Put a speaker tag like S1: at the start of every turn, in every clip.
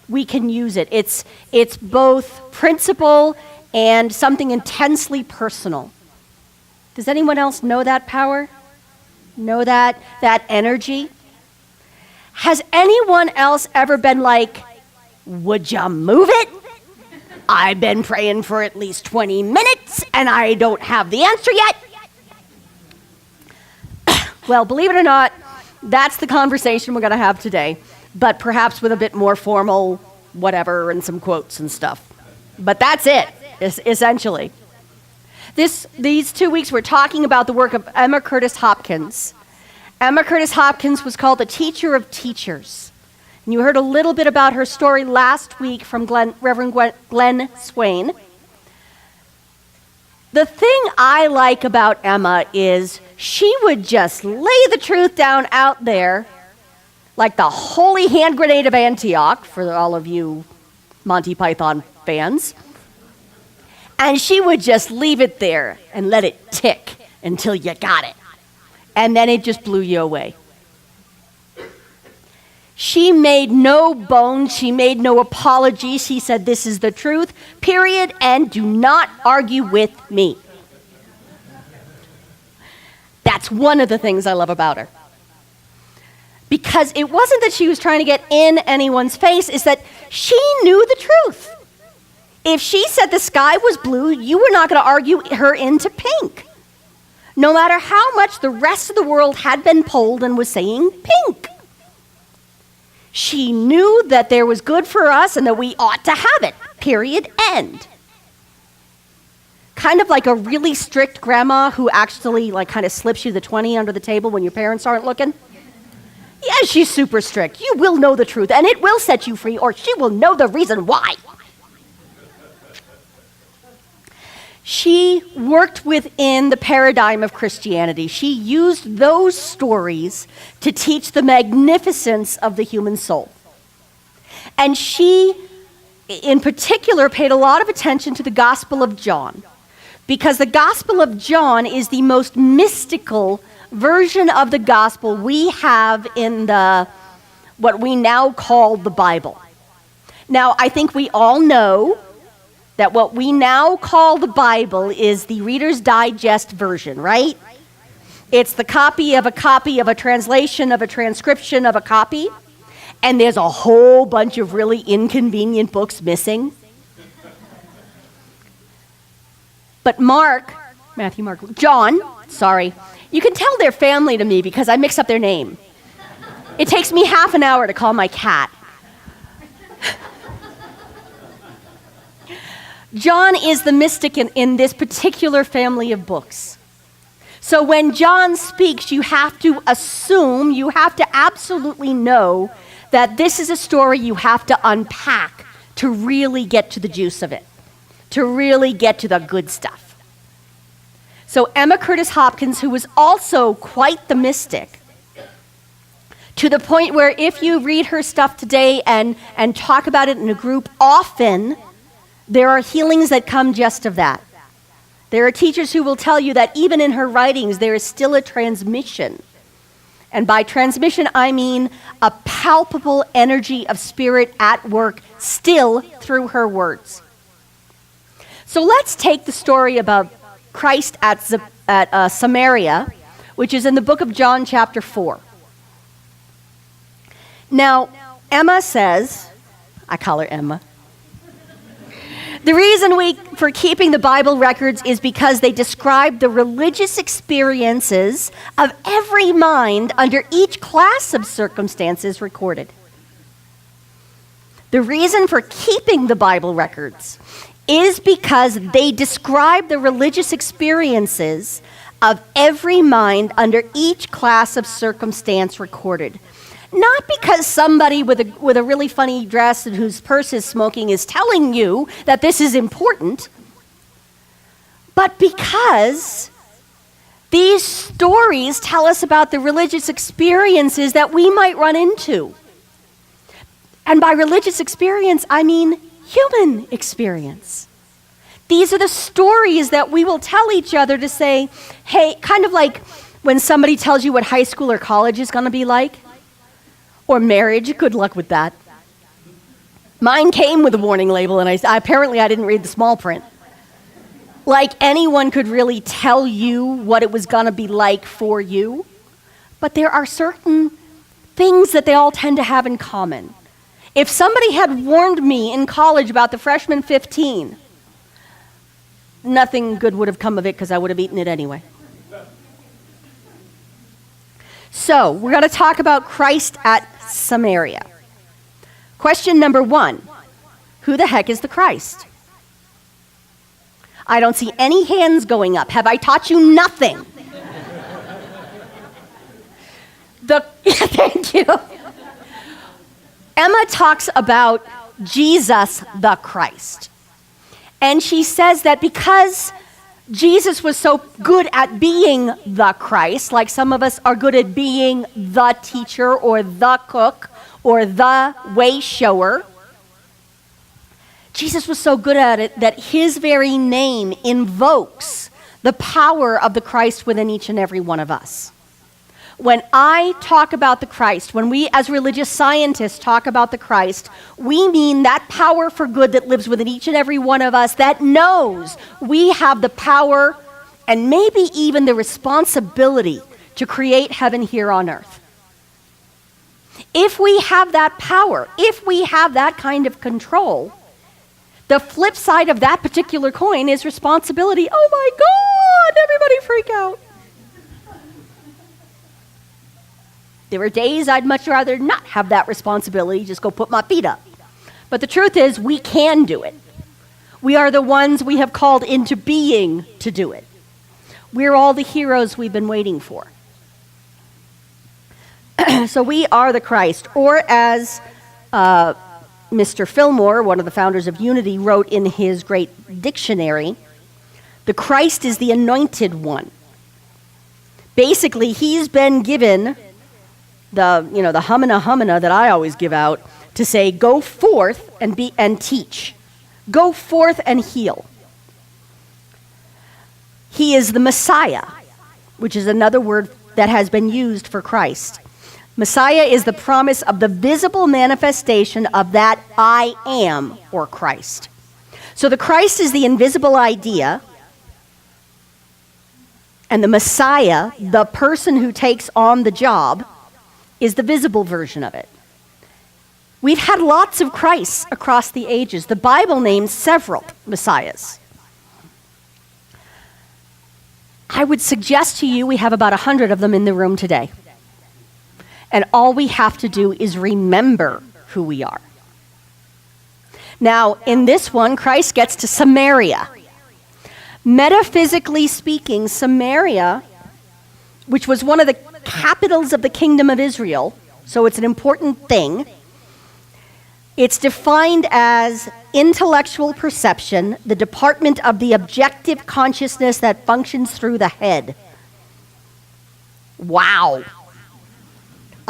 S1: we can use it. It's both principle and something intensely personal. Does anyone else know that power? Know that energy? Has anyone else ever been like, would you move it? I've been praying for at least 20 minutes and I don't have the answer yet. Well, believe it or not, that's the conversation we're going to have today, but perhaps with a bit more formal whatever and some quotes and stuff. But that's it, essentially. These 2 weeks we're talking about the work of Emma Curtis Hopkins. Emma Curtis Hopkins was called the teacher of teachers. And you heard a little bit about her story last week from Reverend Glenn Swain. The thing I like about Emma is she would just lay the truth down out there like the holy hand grenade of Antioch, for all of you Monty Python fans. And she would just leave it there and let it tick until you got it. And then it just blew you away. She made no bones, she made no apology. She said, this is the truth, period, and do not argue with me. That's one of the things I love about her. Because it wasn't that she was trying to get in anyone's face, it's that she knew the truth. If she said the sky was blue, you were not going to argue her into pink. No matter how much the rest of the world had been polled and was saying pink. She knew that there was good for us and that we ought to have it, period, end. Kind of like a really strict grandma who actually kind of slips you the 20 under the table when your parents aren't looking. Yeah, she's super strict. You will know the truth and it will set you free, or she will know the reason why. She worked within the paradigm of Christianity. She used those stories to teach the magnificence of the human soul. And she, in particular, paid a lot of attention to the Gospel of John, because the Gospel of John is the most mystical version of the gospel we have in what we now call the Bible. Now, I think we all know that what we now call the Bible is the Reader's Digest version, right? It's the copy of a translation of a transcription of a copy, and there's a whole bunch of really inconvenient books missing. But John, you can tell they're family to me because I mix up their name. It takes me half an hour to call my cat. John is the mystic in this particular family of books. So when John speaks, you have to assume, you have to absolutely know that this is a story you have to unpack to really get to the juice of it, to really get to the good stuff. So Emma Curtis Hopkins, who was also quite the mystic, to the point where if you read her stuff today and talk about it in a group, often there are healings that come just of that. There are teachers who will tell you that even in her writings, there is still a transmission. And by transmission, I mean a palpable energy of spirit at work still through her words. So let's take the story about Christ at Samaria, which is in the book of John chapter 4. Now, Emma says, I call her Emma, the reason for keeping the Bible records is because they describe the religious experiences of every mind under each class of circumstances recorded. The reason for keeping the Bible records is because they describe the religious experiences of every mind under each class of circumstance recorded. Not because somebody with a really funny dress and whose purse is smoking is telling you that this is important, but because these stories tell us about the religious experiences that we might run into. And by religious experience, I mean human experience. These are the stories that we will tell each other to say, hey, kind of like when somebody tells you what high school or college is going to be like. Or marriage, good luck with that. Mine came with a warning label, and apparently I didn't read the small print. Like anyone could really tell you what it was going to be like for you, but there are certain things that they all tend to have in common. If somebody had warned me in college about the freshman 15, nothing good would have come of it because I would have eaten it anyway. So, we're going to talk about Christ at Samaria. Question number 1, who the heck is the Christ? I don't see any hands going up. Have I taught you nothing? Thank you. Emma talks about Jesus the Christ. And she says that because Jesus was so good at being the Christ, like some of us are good at being the teacher or the cook or the way shower, Jesus was so good at it that his very name invokes the power of the Christ within each and every one of us. When I talk about the Christ, when we as religious scientists talk about the Christ, we mean that power for good that lives within each and every one of us that knows we have the power and maybe even the responsibility to create heaven here on earth. If we have that power, if we have that kind of control, the flip side of that particular coin is responsibility. Oh my God, everybody freak out. There are days I'd much rather not have that responsibility, just go put my feet up. But the truth is, we can do it. We are the ones we have called into being to do it. We're all the heroes we've been waiting for. So we are the Christ, or as Mr. Fillmore, one of the founders of Unity, wrote in his great dictionary, the Christ is the anointed one. Basically, he's been given the humana that I always give out to say, go forth and teach. Go forth and heal. He is the Messiah, which is another word that has been used for Christ. Messiah is the promise of the visible manifestation of that I am, or Christ. So the Christ is the invisible idea, and the Messiah, the person who takes on the job, is the visible version of it. We've had lots of Christs across the ages. The Bible names several Messiahs. I would suggest to you we have about 100 of them in the room today. And all we have to do is remember who we are. Now, in this one, Christ gets to Samaria. Metaphysically speaking, Samaria, which was one of the capitals of the kingdom of Israel, so it's an important thing. It's defined as intellectual perception, the department of the objective consciousness that functions through the head. Wow.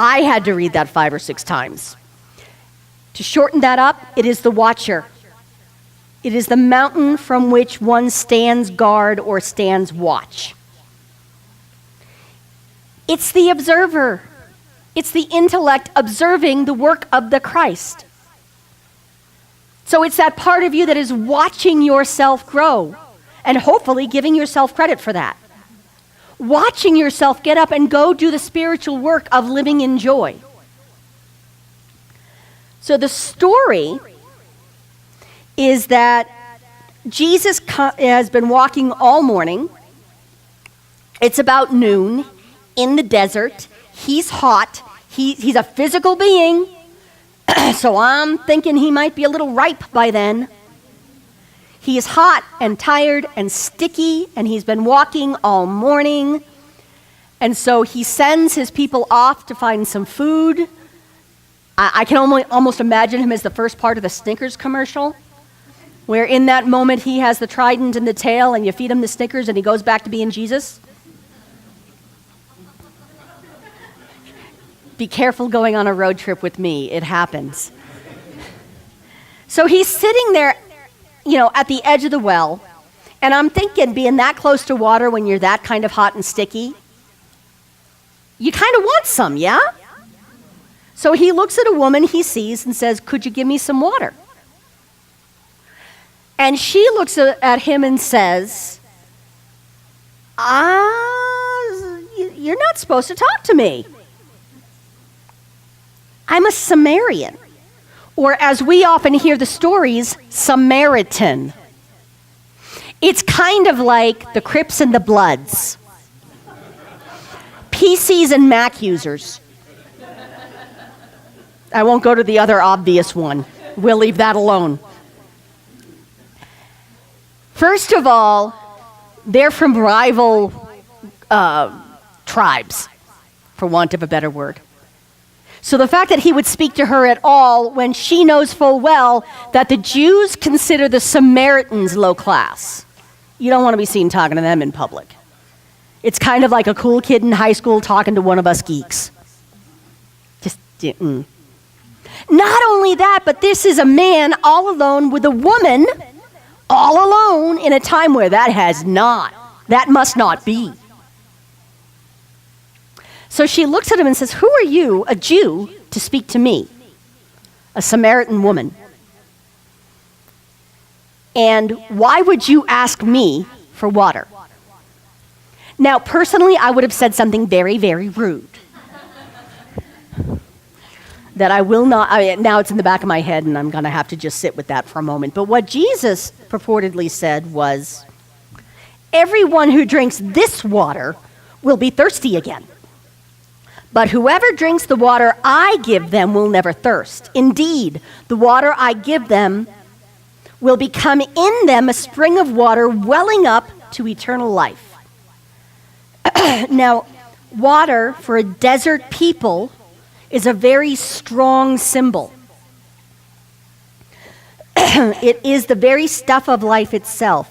S1: I had to read that 5 or 6 times. To shorten that up, it is the watcher. It is the mountain from which one stands guard or stands watch. It's the observer. It's the intellect observing the work of the Christ. So it's that part of you that is watching yourself grow and hopefully giving yourself credit for that. Watching yourself get up and go do the spiritual work of living in joy. So the story is that Jesus has been walking all morning. It's about noon in the desert. He's hot. He's a physical being. So I'm thinking he might be a little ripe by then. He is hot and tired and sticky, and he's been walking all morning. And so he sends his people off to find some food. I can almost imagine him as the first part of the Snickers commercial, where in that moment he has the trident in the tail, and you feed him the Snickers, and he goes back to being Jesus. Be careful going on a road trip with me. It happens. So he's sitting there, at the edge of the well, and I'm thinking, being that close to water when you're that kind of hot and sticky, you kind of want some, yeah? So he looks at a woman he sees and says, "Could you give me some water?" And she looks at him and says, "You're not supposed to talk to me. I'm a Samaritan." Or as we often hear the stories, Samaritan. It's kind of like the Crips and the Bloods. PCs and Mac users. I won't go to the other obvious one. We'll leave that alone. First of all, they're from rival tribes, for want of a better word. So the fact that he would speak to her at all when she knows full well that the Jews consider the Samaritans low class. You don't want to be seen talking to them in public. It's kind of like a cool kid in high school talking to one of us geeks. Just didn't. Not only that, but this is a man all alone with a woman all alone in a time where that must not be. So she looks at him and says, "Who are you, a Jew, to speak to me, a Samaritan woman? And why would you ask me for water?" Now, personally, I would have said something very, very rude. That I will not, now it's in the back of my head and I'm going to have to just sit with that for a moment. But what Jesus purportedly said was, "Everyone who drinks this water will be thirsty again. But whoever drinks the water I give them will never thirst. Indeed, the water I give them will become in them a spring of water welling up to eternal life." Now, water for a desert people is a very strong symbol. It is the very stuff of life itself.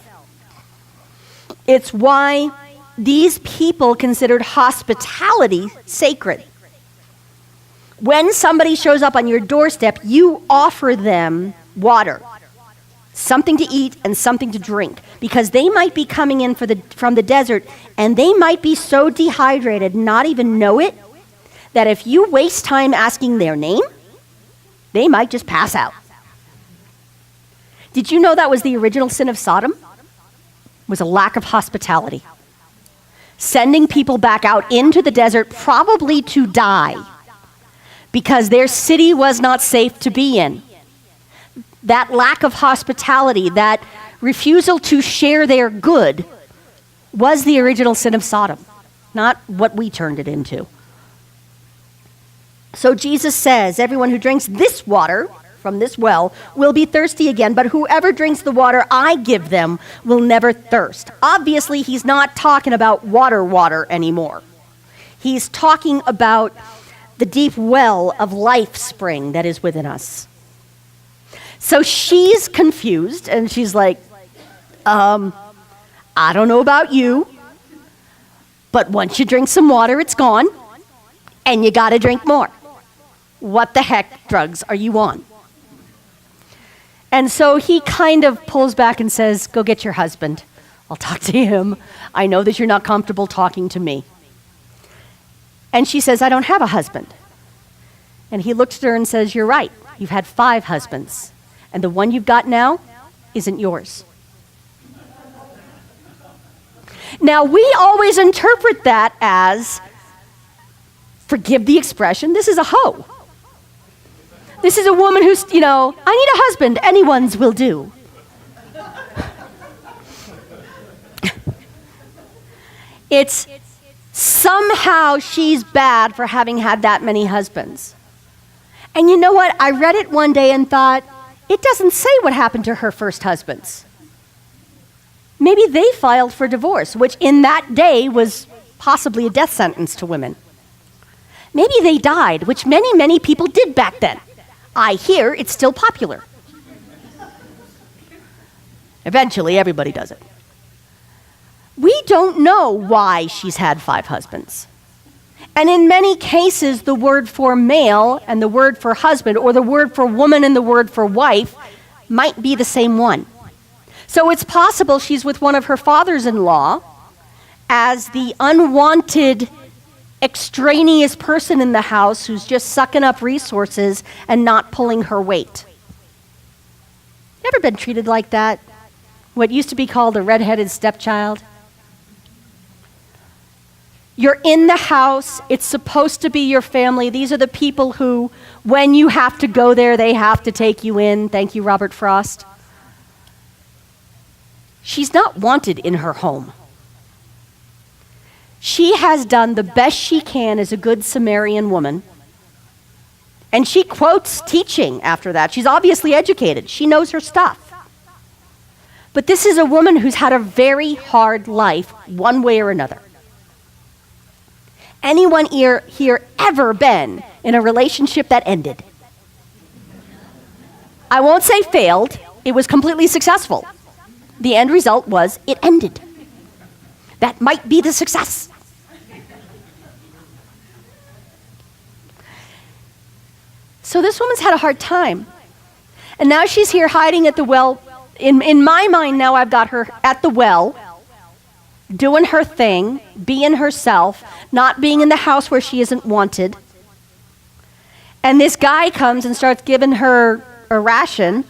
S1: It's why these people considered hospitality sacred. When somebody shows up on your doorstep, you offer them water, something to eat and something to drink, because they might be coming in from the desert and they might be so dehydrated, not even know it, that if you waste time asking their name, they might just pass out. Did you know that was the original sin of Sodom? Was a lack of hospitality. Sending people back out into the desert probably to die because their city was not safe to be in. That lack of hospitality, that refusal to share their good, was the original sin of Sodom, not what we turned it into. So Jesus says, "Everyone who drinks this water from this well will be thirsty again, but whoever drinks the water I give them will never thirst." Obviously, he's not talking about water anymore. He's talking about the deep well of life spring that is within us. So she's confused, and she's like, "I don't know about you, but once you drink some water, it's gone, and you got to drink more. What the heck drugs are you on?" And so he kind of pulls back and says, "Go get your husband. I'll talk to him. I know that you're not comfortable talking to me." And she says, "I don't have a husband." And he looks at her and says, "You're right. You've had 5 husbands. And the one you've got now isn't yours." Now, we always interpret that as, forgive the expression, this is a hoe. This is a woman who's, "I need a husband. Anyone's will do." It's somehow she's bad for having had that many husbands. And you know what? I read it one day and thought, it doesn't say what happened to her first husbands. Maybe they filed for divorce, which in that day was possibly a death sentence to women. Maybe they died, which many, many people did back then. I hear it's still popular. Eventually, everybody does it. We don't know why she's had 5 husbands. And in many cases, the word for male and the word for husband, or the word for woman and the word for wife, might be the same one. So it's possible she's with one of her fathers-in-law as the unwanted extraneous person in the house who's just sucking up resources and not pulling her weight. You ever been treated like that? What used to be called a redheaded stepchild? You're in the house, it's supposed to be your family. These are the people who, when you have to go there, they have to take you in. Thank you, Robert Frost. She's not wanted in her home. She has done the best she can as a good Samaritan woman. And she quotes teaching after that. She's obviously educated. She knows her stuff. But this is a woman who's had a very hard life, one way or another. Anyone here ever been in a relationship that ended? I won't say failed. It was completely successful. The end result was it ended. That might be the success. So this woman's had a hard time. And now she's here hiding at the well. In my mind now, I've got her at the well, doing her thing, being herself, not being in the house where she isn't wanted. And this guy comes and starts giving her a ration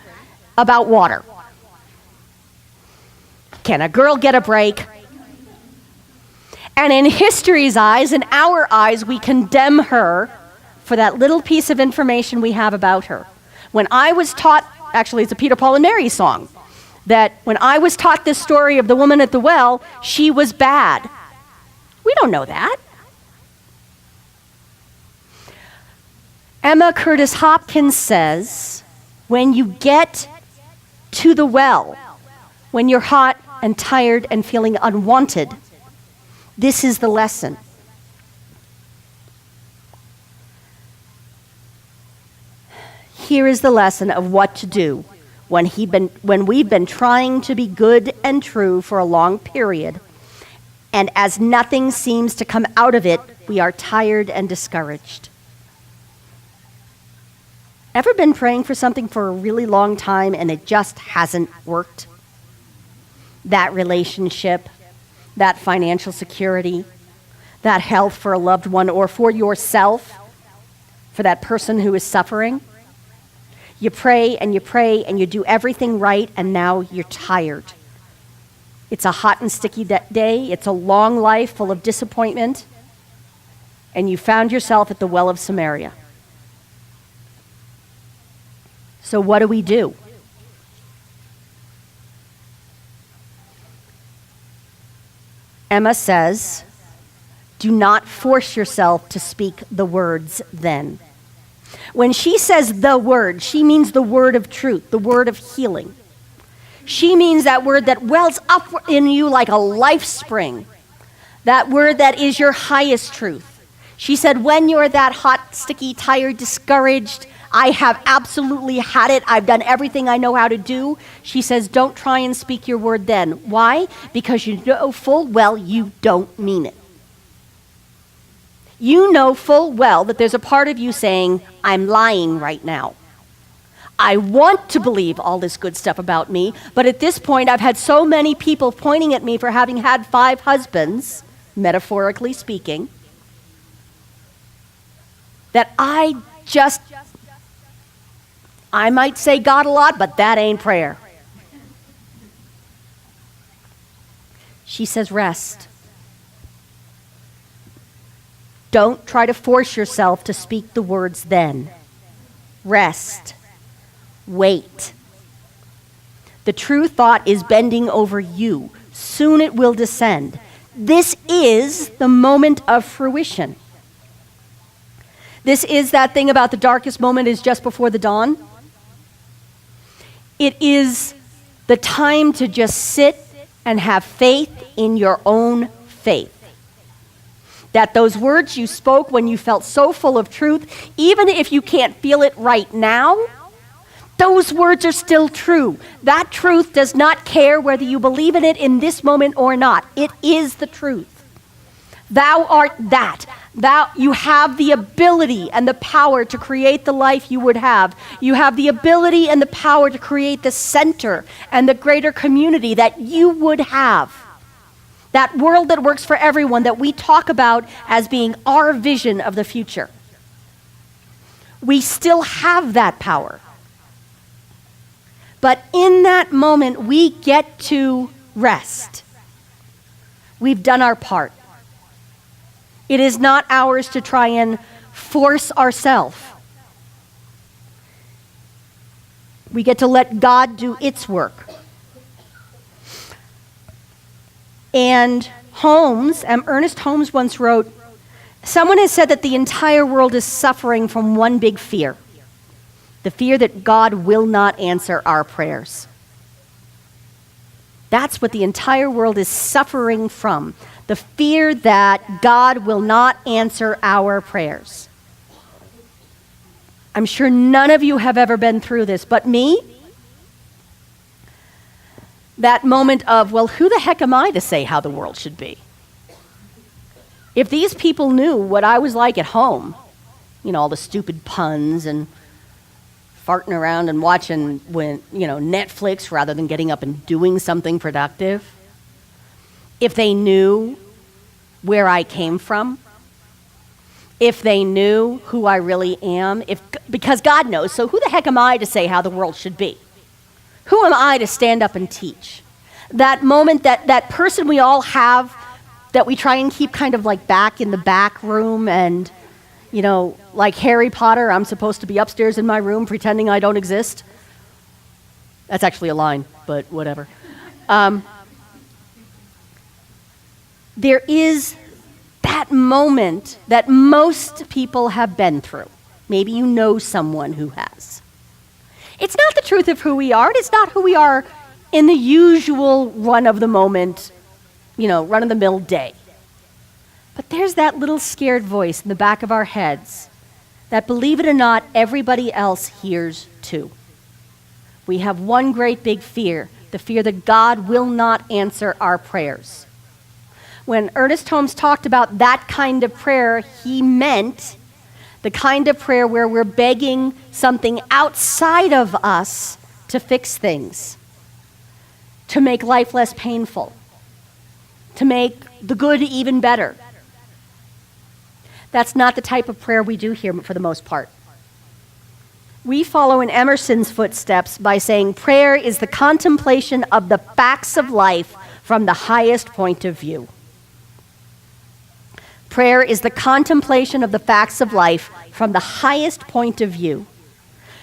S1: about water. Can a girl get a break? And in history's eyes, in our eyes, we condemn her for that little piece of information we have about her. When I was taught, actually it's a Peter, Paul, and Mary song, that when I was taught this story of the woman at the well, she was bad. We don't know that. Emma Curtis Hopkins says, when you get to the well, when you're hot and tired and feeling unwanted, this is the lesson. Here is the lesson of what to do when we've been trying to be good and true for a long period, and as nothing seems to come out of it, we are tired and discouraged. Ever been praying for something for a really long time and it just hasn't worked? That relationship, that financial security, that health for a loved one, or for yourself, for that person who is suffering. You pray and you do everything right, and now you're tired. It's a hot and sticky day. It's a long life full of disappointment, and you found yourself at the well of Samaria. So what do? Emma says, do not force yourself to speak the words then. When she says the word, she means the word of truth, the word of healing. She means that word that wells up in you like a life spring, that word that is your highest truth. She said, when you're that hot, sticky, tired, discouraged, I have absolutely had it. I've done everything I know how to do. She says, don't try and speak your word then. Why? Because you know full well you don't mean it. You know full well that there's a part of you saying, I'm lying right now. I want to believe all this good stuff about me, but at this point I've had so many people pointing at me for having had 5 husbands, metaphorically speaking, that I might say God a lot, but that ain't prayer. She says, rest. Don't try to force yourself to speak the words then. Rest. Wait. The true thought is bending over you. Soon it will descend. This is the moment of fruition. This is that thing about the darkest moment is just before the dawn. It is the time to just sit and have faith in your own faith. That those words you spoke when you felt so full of truth, even if you can't feel it right now, those words are still true. That truth does not care whether you believe in it in this moment or not. It is the truth. Thou art that. You have the ability and the power to create the life you would have. You have the ability and the power to create the center and the greater community that you would have. That world that works for everyone that we talk about as being our vision of the future. We still have that power. But in that moment, we get to rest. We've done our part. It is not ours to try and force ourselves. We get to let God do its work. And Ernest Holmes once wrote, someone has said that the entire world is suffering from one big fear. The fear that God will not answer our prayers. That's what the entire world is suffering from. The fear that God will not answer our prayers. I'm sure none of you have ever been through this, but me, that moment of, well, who the heck am I to say how the world should be? If these people knew what I was like at home, all the stupid puns and farting around and watching Netflix rather than getting up and doing something productive, if they knew where I came from, if they knew who I really am, because God knows, so who the heck am I to say how the world should be? Who am I to stand up and teach? That moment, that person we all have that we try and keep kind of like back in the back room and, like Harry Potter, I'm supposed to be upstairs in my room pretending I don't exist. That's actually a line, but whatever. There is that moment that most people have been through. Maybe you know someone who has. It's not the truth of who we are. It's not who we are in the usual run-of-the-moment, run-of-the-mill day. But there's that little scared voice in the back of our heads that, believe it or not, everybody else hears too. We have one great big fear, the fear that God will not answer our prayers. When Ernest Holmes talked about that kind of prayer, he meant the kind of prayer where we're begging something outside of us to fix things, to make life less painful, to make the good even better. That's not the type of prayer we do here for the most part. We follow in Emerson's footsteps by saying prayer is the contemplation of the facts of life from the highest point of view. Prayer is the contemplation of the facts of life from the highest point of view.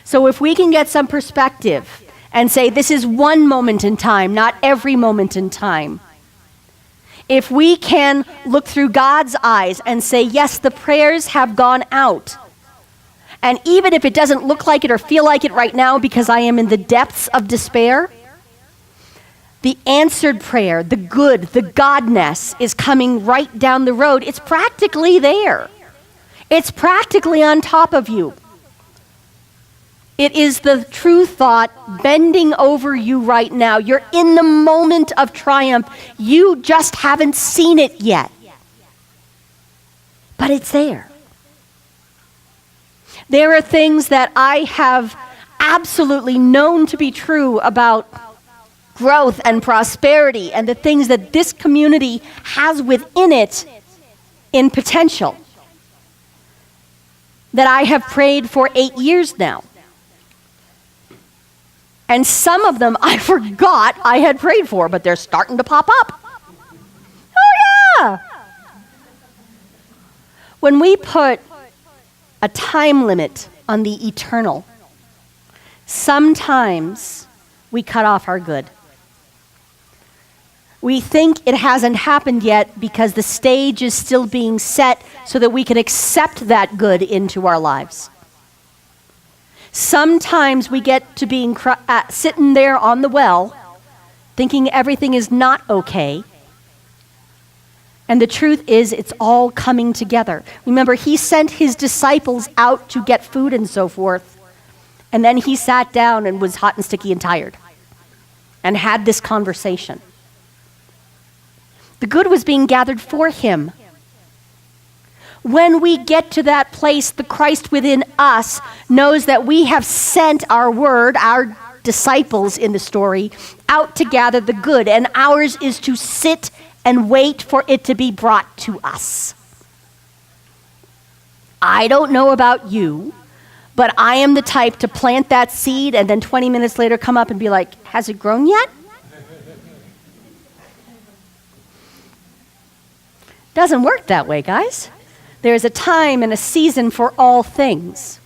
S1: So if we can get some perspective and say this is one moment in time, not every moment in time. If we can look through God's eyes and say, yes, the prayers have gone out. And even if it doesn't look like it or feel like it right now because I am in the depths of despair, the answered prayer, the good, the godness is coming right down the road. It's practically there. It's practically on top of you. It is the true thought bending over you right now. You're in the moment of triumph. You just haven't seen it yet. But it's there. There are things that I have absolutely known to be true about growth and prosperity and the things that this community has within it in potential that I have prayed for 8 years now. And some of them I forgot I had prayed for, but they're starting to pop up. Oh yeah! When we put a time limit on the eternal, sometimes we cut off our good. We think it hasn't happened yet because the stage is still being set so that we can accept that good into our lives. Sometimes we get to being sitting there on the well, thinking everything is not okay. And the truth is, it's all coming together. Remember, he sent his disciples out to get food and so forth. And then he sat down and was hot and sticky and tired and had this conversation. The good was being gathered for him. When we get to that place, the Christ within us knows that we have sent our word, our disciples in the story, out to gather the good, and ours is to sit and wait for it to be brought to us. I don't know about you, but I am the type to plant that seed and then 20 minutes later come up and be like, has it grown yet? Doesn't work that way, guys. There's a time and a season for all things.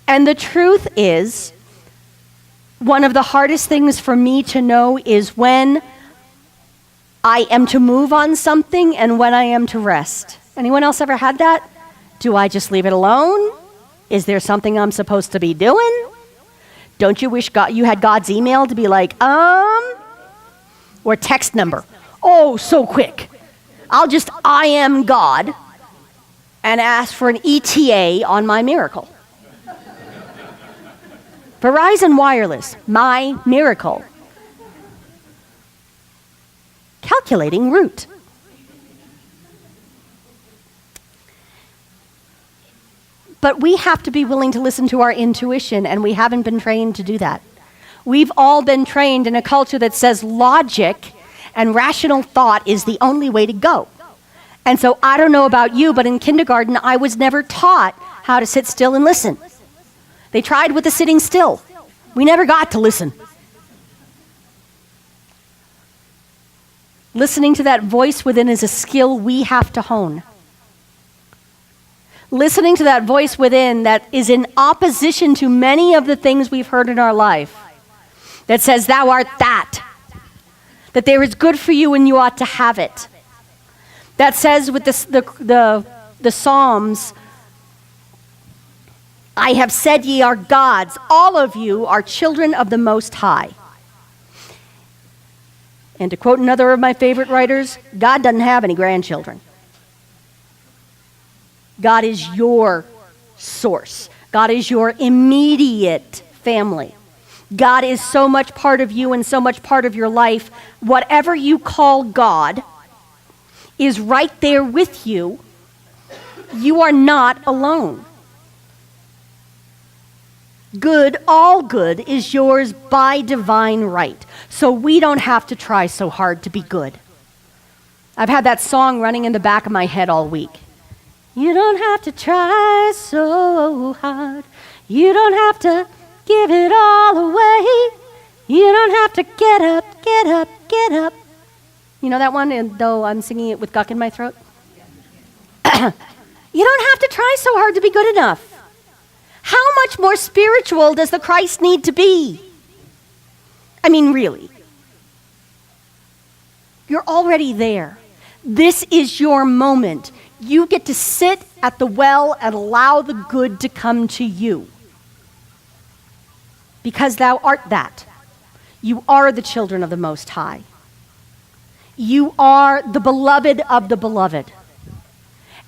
S1: And the truth is, one of the hardest things for me to know is when I am to move on something and when I am to rest. Anyone else ever had that? Do I just leave it alone? Is there something I'm supposed to be doing? Don't you wish you had God's email to be like, or text number? Oh, so quick. I'll just I am God and ask for an ETA on my miracle. Verizon Wireless, my miracle. Calculating route. But we have to be willing to listen to our intuition, and we haven't been trained to do that. We've all been trained in a culture that says logic and rational thought is the only way to go. And so I don't know about you, but in kindergarten, I was never taught how to sit still and listen. They tried with the sitting still. We never got to listen. Listening to that voice within is a skill we have to hone. Listening to that voice within that is in opposition to many of the things we've heard in our life, that says, thou art that there is good for you and you ought to have it. That says with the Psalms, I have said ye are gods, all of you are children of the Most High. And to quote another of my favorite writers, God doesn't have any grandchildren. God is your source. God is your immediate family. God is so much part of you and so much part of your life. Whatever you call God is right there with you. You are not alone. Good, all good is yours by divine right. So we don't have to try so hard to be good. I've had that song running in the back of my head all week. You don't have to try so hard. You don't have to give it all away. You don't have to get up, get up, get up. You know that one, and though I'm singing it with guck in my throat? You don't have to try so hard to be good enough. How much more spiritual does the Christ need to be? I mean, really. You're already there. This is your moment. You get to sit at the well and allow the good to come to you. Because thou art that. You are the children of the Most High. You are the beloved of the beloved.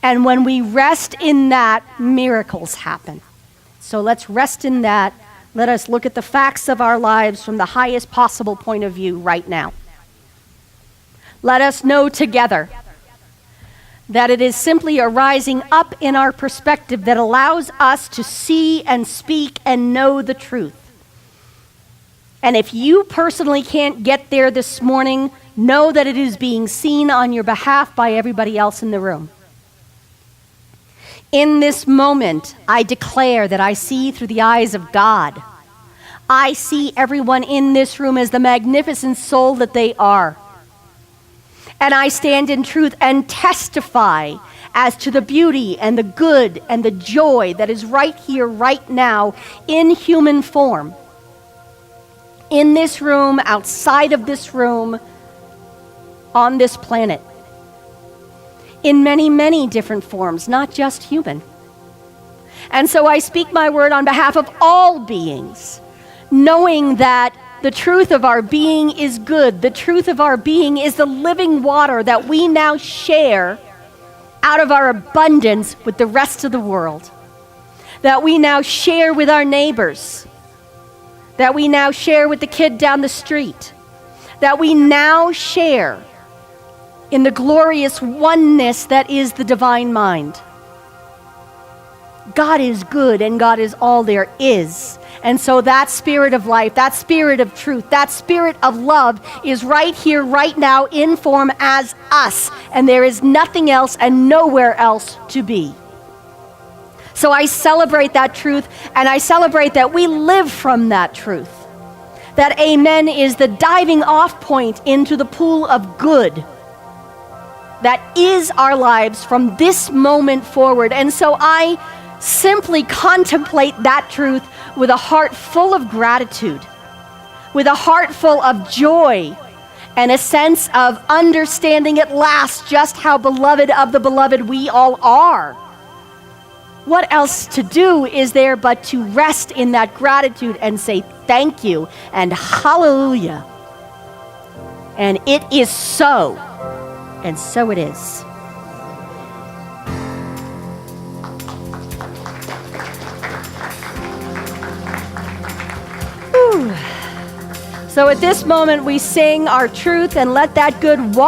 S1: And when we rest in that, miracles happen. So let's rest in that. Let us look at the facts of our lives from the highest possible point of view right now. Let us know together that it is simply a rising up in our perspective that allows us to see and speak and know the truth. And if you personally can't get there this morning, know that it is being seen on your behalf by everybody else in the room. In this moment, I declare that I see through the eyes of God. I see everyone in this room as the magnificent soul that they are. And I stand in truth and testify as to the beauty and the good and the joy that is right here, right now, in human form. In this room, outside of this room, on this planet. In many, many different forms, not just human. And so I speak my word on behalf of all beings, knowing that the truth of our being is good. The truth of our being is the living water that we now share out of our abundance with the rest of the world. That we now share with our neighbors. That we now share with the kid down the street. That we now share in the glorious oneness that is the divine mind. God is good and God is all there is. And so that spirit of life, that spirit of truth, that spirit of love is right here, right now, in form as us. And there is nothing else and nowhere else to be. So I celebrate that truth, and I celebrate that we live from that truth. That amen is the diving off point into the pool of good that is our lives from this moment forward. And so I simply contemplate that truth with a heart full of gratitude, with a heart full of joy, and a sense of understanding at last just how beloved of the beloved we all are. What else to do is there but to rest in that gratitude and say thank you and hallelujah. And it is so, and so it is. Whew. So at this moment we sing our truth and let that good water